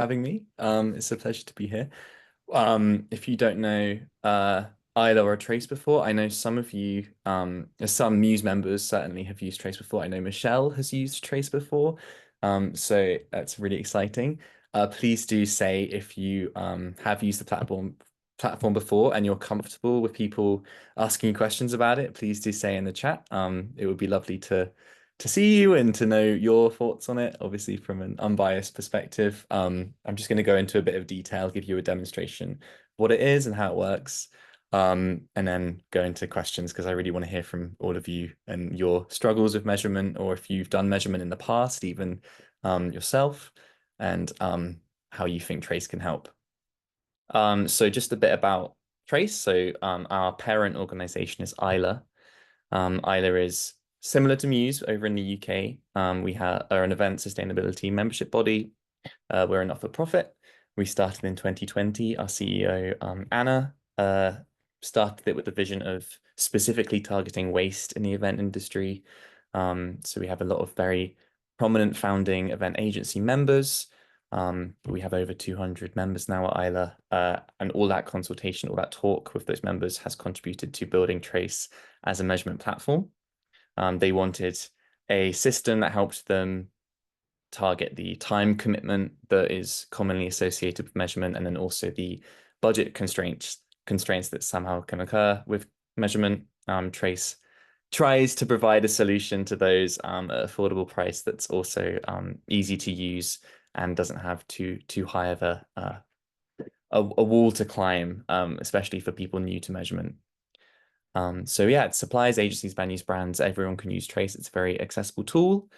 having me. It's a pleasure to be here. If you don't know Isla or Trace before, I know some of you, some Muse members certainly have used Trace before. I know Michelle has used Trace before. So that's really exciting. Please do say if you have used the platform before and you're comfortable with people asking you questions about it. Please do say in the chat. It would be lovely to see you and to know your thoughts on it, obviously from an unbiased perspective. I'm just going to go into a bit of detail, give you a demonstration of what it is and how it works, and then go into questions because I really want to hear from all of you and your struggles with measurement, or if you've done measurement in the past, even yourself, and how you think Trace can help. So just a bit about Trace. So our parent organization is Isla. Isla is similar to Muse over in the UK. Are an event sustainability membership body. We're a not-for-profit. We started in 2020. Our CEO, Anna, started it with the vision of specifically targeting waste in the event industry. So we have a lot of very prominent founding event agency members. We have over 200 members now at Isla, and all that consultation, all that talk with those members has contributed to building Trace as a measurement platform. They wanted a system that helped them target the time commitment that is commonly associated with measurement, and then also the budget constraints that somehow can occur with measurement. Trace tries to provide a solution to those at an affordable price that's also easy to use and doesn't have too high of a wall to climb, especially for people new to measurement. So yeah, it supplies agencies, venues, brands. Everyone can use Trace. It's a very accessible tool.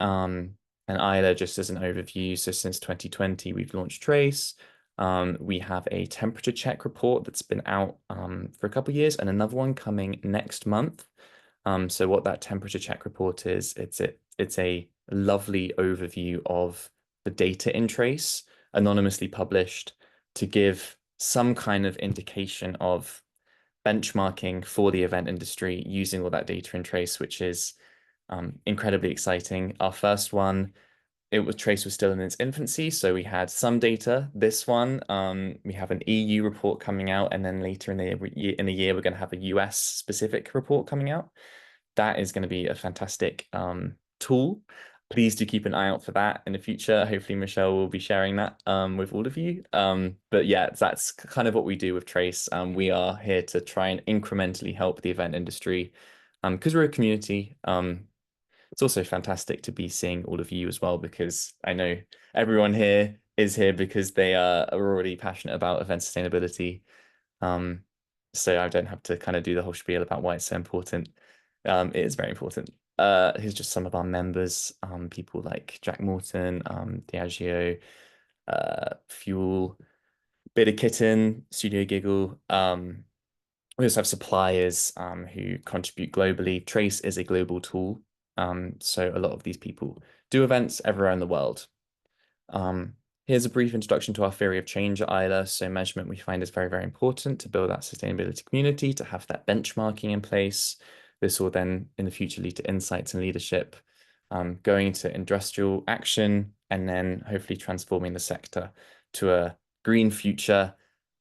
And Isla, just as an overview, so since 2020, we've launched Trace. We have a temperature check report that's been out for a couple of years, and another one coming next month. So what that temperature check report is, it's a lovely overview of the data in Trace, anonymously published, to give some kind of indication of benchmarking for the event industry using all that data in Trace, which is incredibly exciting. Our first one, Trace was still in its infancy, so we had some data. This one, we have an EU report coming out, and then later in the year, we're going to have a US specific report coming out. That is going to be a fantastic tool. Please do keep an eye out for that in the future. Hopefully, Michelle will be sharing that with all of you. But yeah, that's kind of what we do with Trace. We are here to try and incrementally help the event industry because we're a community. It's also fantastic to be seeing all of you as well, because I know everyone here is here because they are already passionate about event sustainability. So I don't have to kind of do the whole spiel about why it's so important. It is very important. Here's just some of our members, people like Jack Morton, Diageo, Fuel, Bit of Kitten, Studio Giggle. We also have suppliers who contribute globally. Trace is a global tool. So a lot of these people do events everywhere in the world. Here's a brief introduction to our theory of change at Isla. So measurement we find is very, very important to build that sustainability community, to have that benchmarking in place. This will then in the future lead to insights and leadership, going into industrial action, and then hopefully transforming the sector to a green future,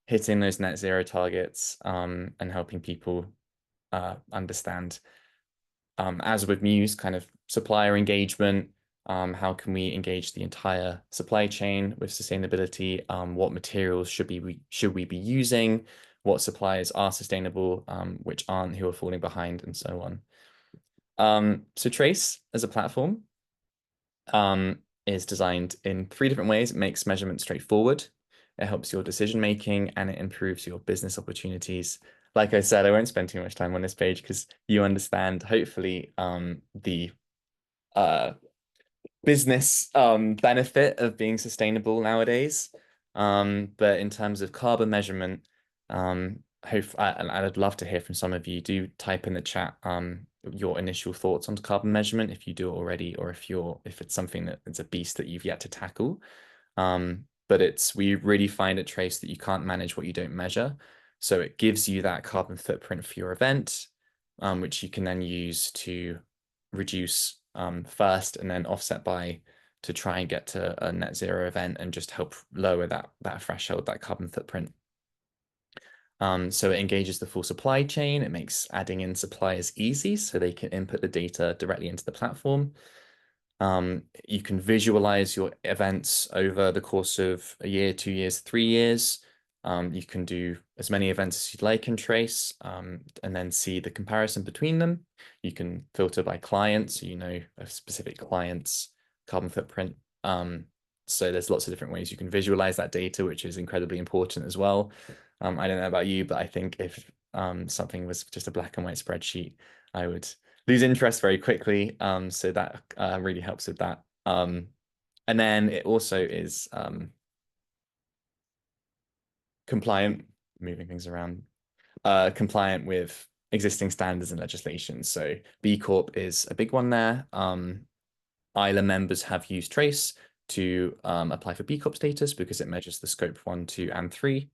hitting those net zero targets, and helping people understand, as with Muse, kind of supplier engagement. How can we engage the entire supply chain with sustainability? What materials should we be using? What suppliers are sustainable, which aren't, who are falling behind, and so on. So Trace as a platform is designed in 3 different ways. It makes measurement straightforward. It helps your decision making, and it improves your business opportunities. Like I said, I won't spend too much time on this page because you understand, hopefully, the business benefit of being sustainable nowadays. But in terms of carbon measurement, I'd love to hear from some of you. Do type in the chat your initial thoughts on carbon measurement if you do it already, or if it's something that it's a beast that you've yet to tackle. But we really find at Trace that you can't manage what you don't measure. So it gives you that carbon footprint for your event, which you can then use to reduce first and then offset by to try and get to a net zero event and just help lower that threshold, that carbon footprint. So it engages the full supply chain. It makes adding in suppliers easy so they can input the data directly into the platform. You can visualize your events over the course of a year, 2 years, 3 years. You can do as many events as you'd like in Trace, and then see the comparison between them. You can filter by client, so you know a specific client's carbon footprint. So there's lots of different ways you can visualize that data, which is incredibly important as well. I don't know about you, but I think if something was just a black and white spreadsheet, I would lose interest very quickly. So that really helps with that. And then it also is compliant, moving things around, compliant with existing standards and legislation. So B Corp is a big one there. ISLA members have used Trace to apply for B Corp status because it measures the scope 1, 2, and 3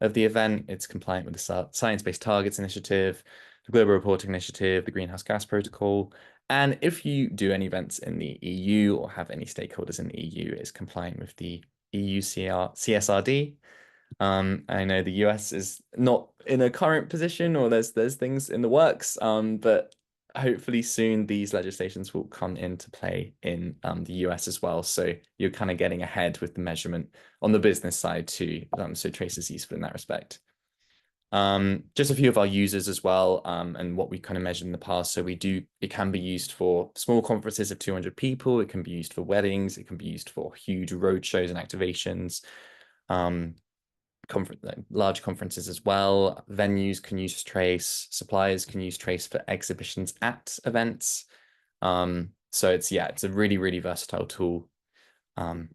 of the event. It's compliant with the Science-Based Targets Initiative, the Global Reporting Initiative, the Greenhouse Gas Protocol. And if you do any events in the EU or have any stakeholders in the EU, it's compliant with the EU CSRD. I know the US is not in a current position, or there's things in the works, but hopefully soon these legislations will come into play in the US as well. So you're kind of getting ahead with the measurement on the business side too. So Trace is useful in that respect. Just a few of our users as well, and what we kind of measured in the past. So it can be used for small conferences of 200 people. It can be used for weddings. It can be used for huge road shows and activations. Large conferences as well. Venues can use Trace. Suppliers can use Trace for exhibitions at events. So it's a really, really versatile tool that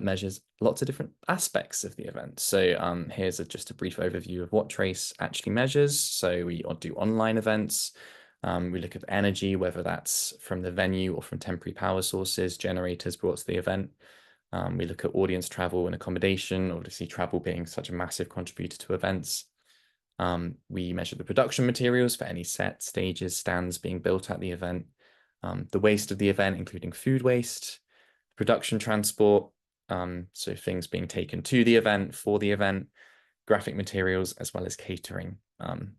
measures lots of different aspects of the event. So here's just a brief overview of what Trace actually measures. So we do online events. We look at energy, whether that's from the venue or from temporary power sources, generators brought to the event. We look at audience travel and accommodation, obviously travel being such a massive contributor to events. We measure the production materials for any set, stages, stands being built at the event, the waste of the event, including food waste, production transport, so things being taken to the event, for the event, graphic materials, as well as catering,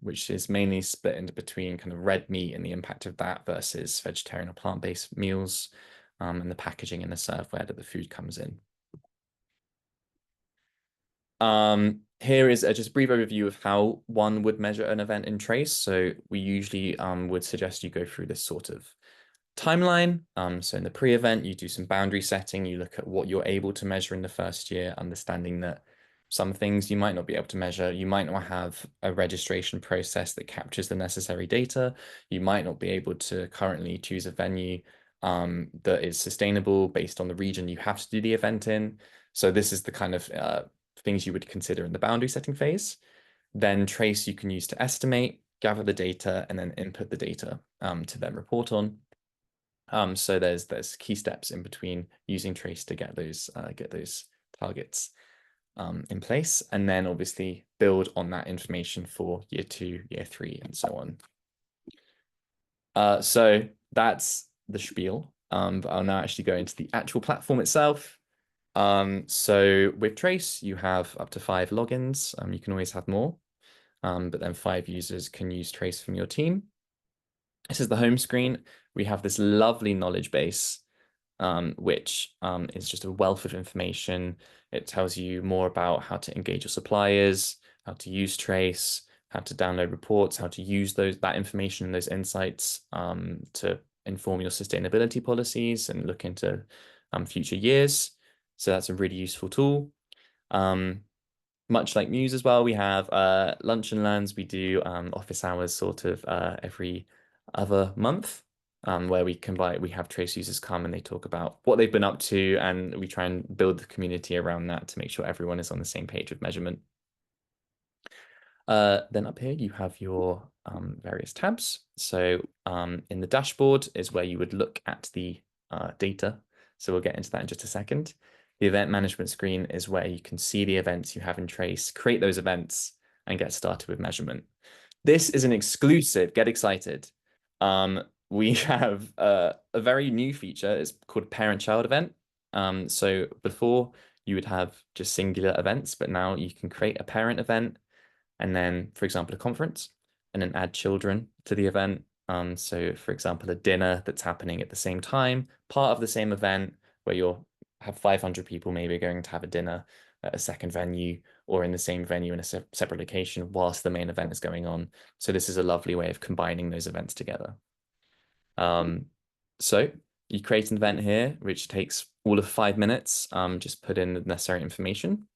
which is mainly split into between kind of red meat and the impact of that versus vegetarian or plant-based meals, and the packaging and the serveware that the food comes in. Here is just a brief overview of how one would measure an event in Trace. So we usually would suggest you go through this sort of timeline. So in the pre-event, you do some boundary setting. You look at what you're able to measure in the first year, understanding that some things you might not be able to measure. You might not have a registration process that captures the necessary data. You might not be able to currently choose a venue that is sustainable based on the region you have to do the event in. So this is the kind of things you would consider in the boundary setting phase. Then Trace you can use to estimate, gather the data, and then input the data to then report on. So there's key steps in between using Trace to get those targets in place, and then obviously build on that information for year 2, year 3, and so on. So that's the spiel. But I'll now actually go into the actual platform itself. So with Trace, you have up to 5 logins. You can always have more, but then 5 users can use Trace from your team. This is the home screen. We have this lovely knowledge base, which is just a wealth of information. It tells you more about how to engage your suppliers, how to use Trace, how to download reports, how to use that information and those insights to inform your sustainability policies and look into future years. So that's a really useful tool. Much like Muse as well, we have lunch and learns. We do office hours sort of every other month, where we have Trace users come and they talk about what they've been up to, and we try and build the community around that to make sure everyone is on the same page with measurement. Then up here you have your various tabs. So in the dashboard is where you would look at the data. So we'll get into that in just a second. The event management screen is where you can see the events you have in Trace, create those events, and get started with measurement. This is an exclusive, get excited. we have a very new feature. It's called parent-child event. So before you would have just singular events, but now you can create a parent event and then, for example, a conference, and then add children to the event. So for example, a dinner that's happening at the same time, part of the same event where you'll have 500 people maybe going to have a dinner at a second venue or in the same venue in a separate location whilst the main event is going on. So this is a lovely way of combining those events together. So you create an event here, which takes all of 5 minutes. Just put in the necessary information.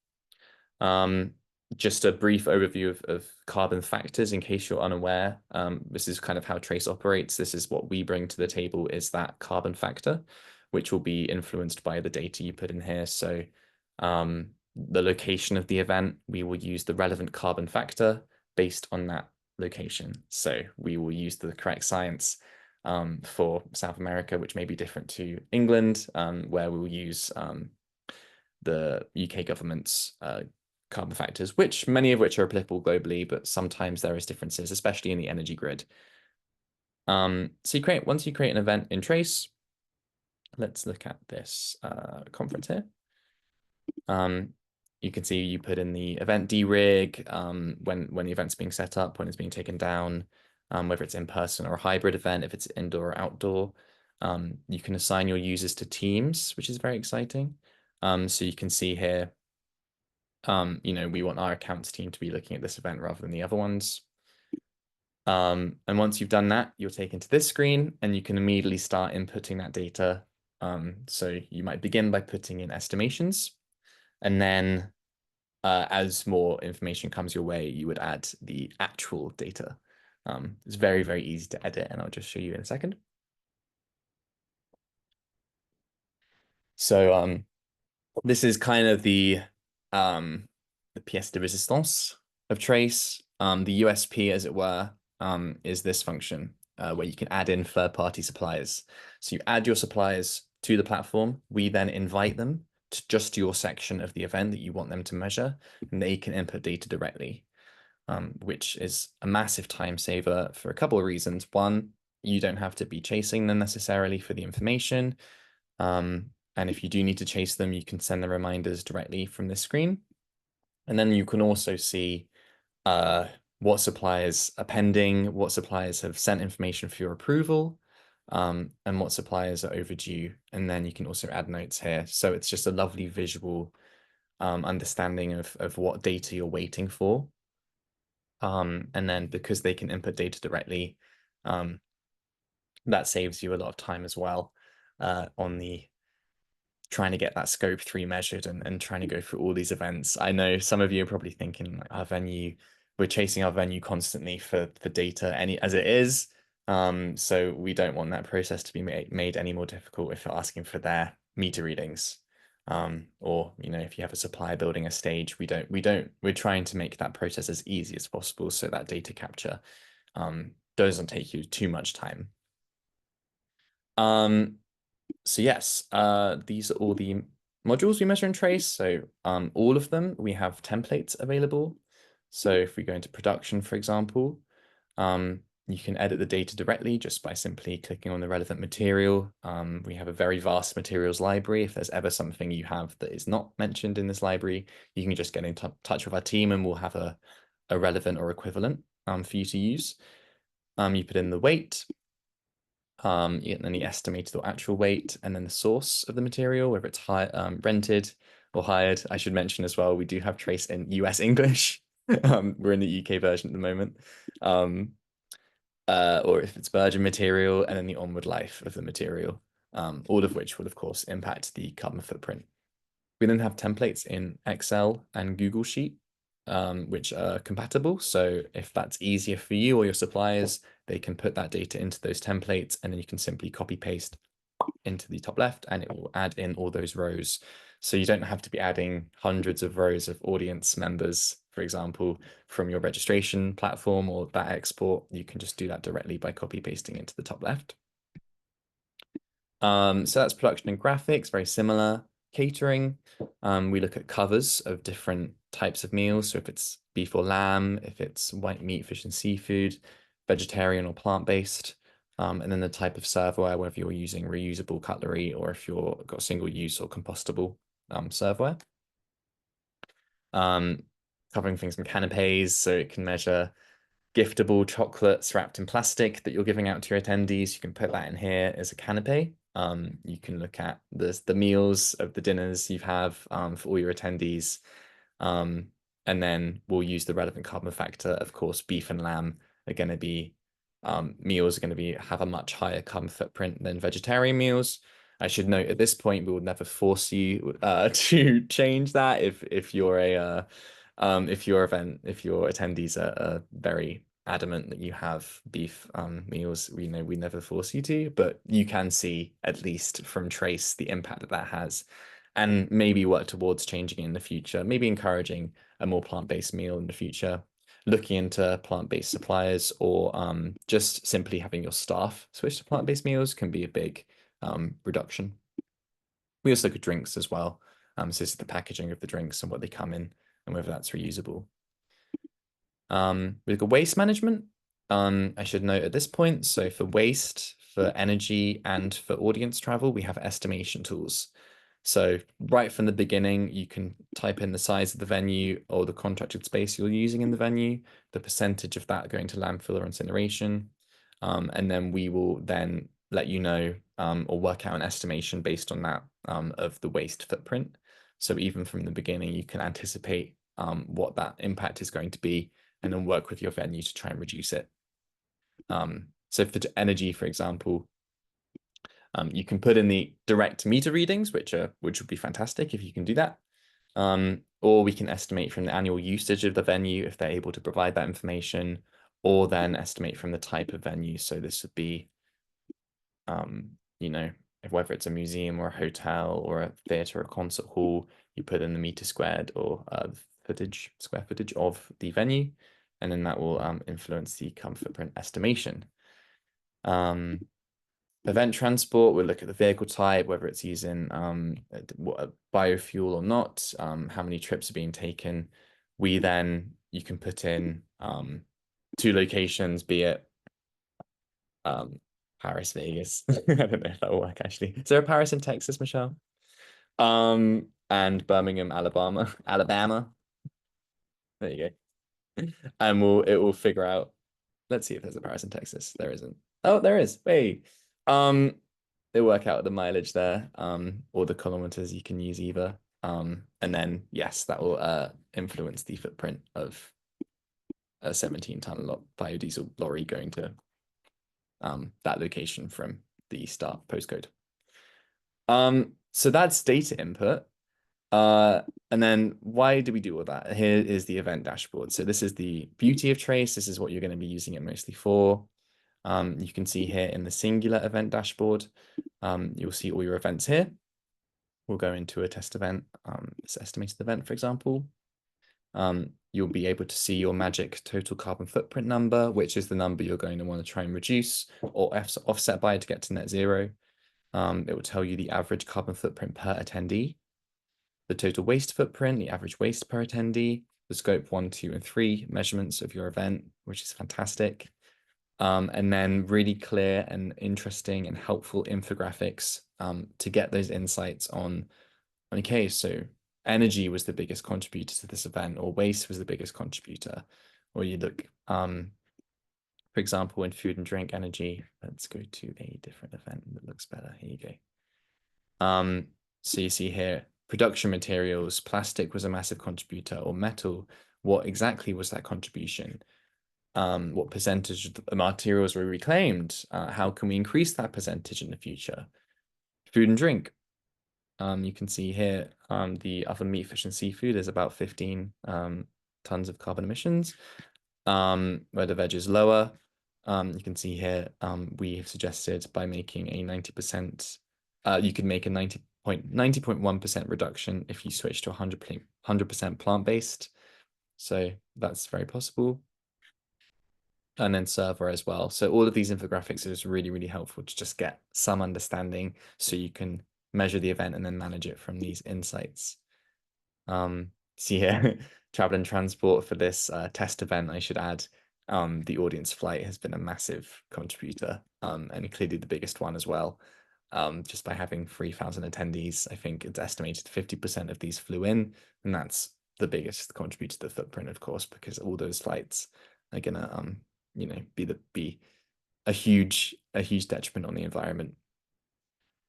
Just a brief overview of carbon factors in case you're unaware. This is kind of how Trace operates. This is what we bring to the table is that carbon factor, which will be influenced by the data you put in here. So the location of the event, we will use the relevant carbon factor based on that location. So we will use the correct science for South America, which may be different to England, where we will use the UK government's carbon factors, which many of which are applicable globally, but sometimes there is differences, especially in the energy grid. So once you create an event in Trace, let's look at this conference here. You can see you put in the event DRIG, when the event's being set up, when it's being taken down, whether it's in person or a hybrid event, if it's indoor or outdoor. You can assign your users to teams, which is very exciting. So you can see here, we want our accounts team to be looking at this event rather than the other ones. And once you've done that, you're taken to this screen and you can immediately start inputting that data. So you might begin by putting in estimations, and then as more information comes your way, you would add the actual data. It's very, very easy to edit, and I'll just show you in a second. So this is kind of the pièce de résistance of Trace. The USP, as it were, is this function where you can add in third-party suppliers. So you add your suppliers to the platform. We then invite them to just your section of the event that you want them to measure, and they can input data directly, which is a massive time saver for a couple of reasons. One, you don't have to be chasing them necessarily for the information. And if you do need to chase them, you can send the reminders directly from this screen. And then you can also see what suppliers are pending, what suppliers have sent information for your approval, and what suppliers are overdue. And then you can also add notes here. So it's just a lovely visual understanding of what data you're waiting for. And then because they can input data directly, that saves you a lot of time as well on the trying to get that scope 3 measured and trying to go through all these events. I know some of you are probably thinking like, our venue, we're chasing our venue constantly for data as it is. So we don't want that process to be made any more difficult if you're asking for their meter readings. Or if you have a supplier building a stage, we're trying to make that process as easy as possible so that data capture doesn't take you too much time. So yes, these are all the modules we measure in Trace. So all of them, we have templates available. So if we go into production, for example, you can edit the data directly just by simply clicking on the relevant material. We have a very vast materials library. If there's ever something you have that is not mentioned in this library, you can just get in touch with our team and we'll have a relevant or equivalent for you to use. You put in the weight, and then the estimated or actual weight, and then the source of the material, whether it's rented or hired. I should mention as well, we do have Trace in US English. We're in the UK version at the moment. Or if it's virgin material, and then the onward life of the material, all of which will, of course, impact the carbon footprint. We then have templates in Excel and Google Sheet, which are compatible. So if that's easier for you or your suppliers, they can put that data into those templates, and then you can simply copy paste into the top left and it will add in all those rows. So you don't have to be adding hundreds of rows of audience members, for example, from your registration platform or that export. You can just do that directly by copy pasting into the top left. So that's production and graphics, very similar. Catering, we look at covers of different types of meals. So if it's beef or lamb, if it's white meat, fish and seafood, vegetarian or plant-based. And then the type of serveware, whether you're using reusable cutlery or if you're got single use or compostable serveware. Covering things in canapes, so it can measure giftable chocolates wrapped in plastic that you're giving out to your attendees. You can put that in here as a canape. You can look at the meals of the dinners you have for all your attendees. And then we'll use the relevant carbon factor. Of course, beef and lamb are going to be meals are going to have a much higher carbon footprint than vegetarian meals. I should note at this point we will never force you to change that if you're if your attendees are very adamant that you have beef meals, we never force you to, but you can see at least from Trace the impact that that has, and maybe work towards changing it in the future, maybe encouraging a more plant-based meal in the future, looking into plant-based suppliers, or just simply having your staff switch to plant-based meals can be a big reduction. We also look at drinks as well. So this is the packaging of the drinks and what they come in and whether that's reusable. We've got waste management. I should note at this point, so for waste, for energy, and for audience travel, we have estimation tools. So right from the beginning, you can type in the size of the venue or the contracted space you're using in the venue, the percentage of that going to landfill or incineration. And then we will then let you know or work out an estimation based on that of the waste footprint. So even from the beginning, you can anticipate what that impact is going to be and then work with your venue to try and reduce it. So for energy, for example, you can put in the direct meter readings, which would be fantastic if you can do that. Or we can estimate from the annual usage of the venue if they're able to provide that information, or then estimate from the type of venue. So this would be, whether it's a museum or a hotel or a theatre or a concert hall, you put in the meter squared or square footage of the venue, and then that will influence the carbon footprint estimation. Event transport, we'll look at the vehicle type, whether it's using a biofuel or not, how many trips are being taken. You can put in 2 locations, be it Paris, Vegas. I don't know if that will work actually. Is there a Paris in Texas, Michelle? And Birmingham, Alabama. There you go. And it will figure out. Let's see if there's a Paris in Texas. There isn't. Oh, there is. Wait. They work out the mileage there, or the kilometers. You can use either. And then yes, that will influence the footprint of a 17-ton biodiesel lorry going to that location from the start postcode. So that's data input. And then why do we do all that? Here is the event dashboard. So this is the beauty of Trace. This is what you're going to be using it mostly for. You can see here in the singular event dashboard, you'll see all your events here. We'll go into a test event, this estimated event, for example. You'll be able to see your magic total carbon footprint number, which is the number you're going to want to try and reduce or offset by to get to net zero. It will tell you the average carbon footprint per attendee, the total waste footprint, the average waste per attendee, the scope 1, 2, and 3 measurements of your event, which is fantastic. And then really clear and interesting and helpful infographics to get those insights on, okay, so energy was the biggest contributor to this event, or waste was the biggest contributor. Or you look, for example, in food and drink energy, let's go to a different event that looks better. Here you go. So you see here, production materials, plastic was a massive contributor, or metal. What exactly was that contribution? What percentage of the materials were reclaimed? How can we increase that percentage in the future? Food and drink. You can see here the other meat, fish, and seafood is about 15 tons of carbon emissions, where the veg is lower. You can see here we have suggested by making a 90%, you could make a 90.1% reduction if you switch to 100% plant-based. So that's very possible. And then server as well. So all of these infographics is really, really helpful to just get some understanding so you can measure the event and then manage it from these insights. See here, travel and transport for this test event, I should add. the audience flight has been a massive contributor, and clearly the biggest one as well. Just by having 3,000 attendees, I think it's estimated 50% of these flew in, and that's the biggest contributor to the footprint, of course, because all those flights are gonna, be a huge detriment on the environment.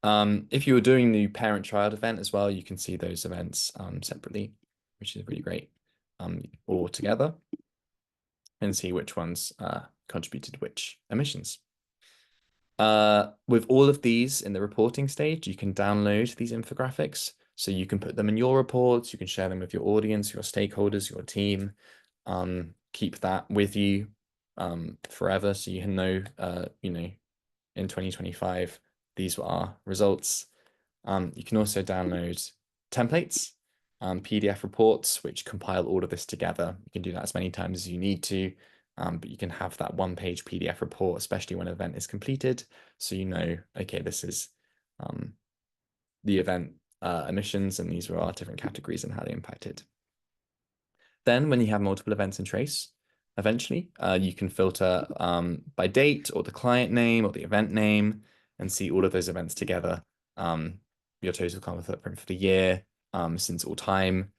If you were doing the parent-child event as well, you can see those events separately, which is really great, or together, and see which ones contributed which emissions. With all of these in the reporting stage, you can download these infographics. So you can put them in your reports, you can share them with your audience, your stakeholders, your team. Keep that with you forever, so you know, in 2025, these were our results. You can also download templates, PDF reports, which compile all of this together. You can do that as many times as you need to, but you can have that one-page PDF report, especially when an event is completed, so you know, okay, this is the event emissions, and these were our different categories and how they impacted. Then when you have multiple events in Trace, eventually you can filter by date or the client name or the event name and see all of those events together, your total carbon footprint for the year, since all time.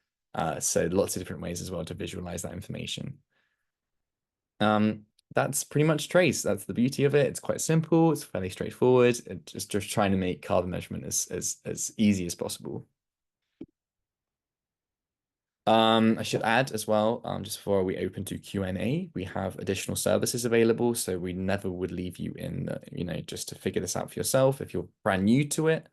So lots of different ways as well to visualize that information. That's pretty much Trace. That's the beauty of it. It's quite simple. It's fairly straightforward. It's just trying to make carbon measurement as easy as possible. I should add as well, just before we open to Q&A, we have additional services available. So we never would leave you in, just to figure this out for yourself. If you're brand new to it,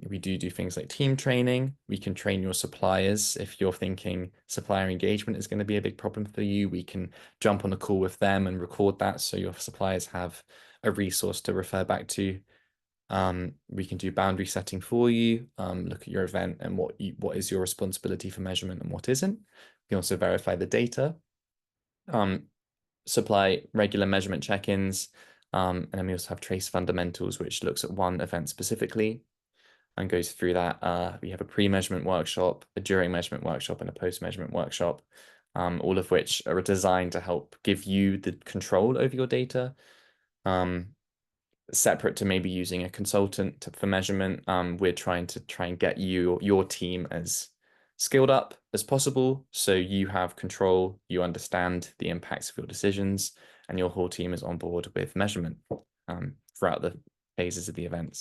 we do things like team training. We can train your suppliers. If you're thinking supplier engagement is going to be a big problem for you, we can jump on a call with them and record that, so your suppliers have a resource to refer back to. We can do boundary setting for you, look at your event and what is your responsibility for measurement and what isn't. We can also verify the data, supply regular measurement check-ins, and then we also have Trace Fundamentals, which looks at one event specifically and goes through that. We have a pre-measurement workshop, a during measurement workshop, and a post-measurement workshop, all of which are designed to help give you the control over your data. Separate to maybe using a consultant for measurement, we're trying to get your team as skilled up as possible, so you have control, you understand the impacts of your decisions, and your whole team is on board with measurement throughout the phases of the events.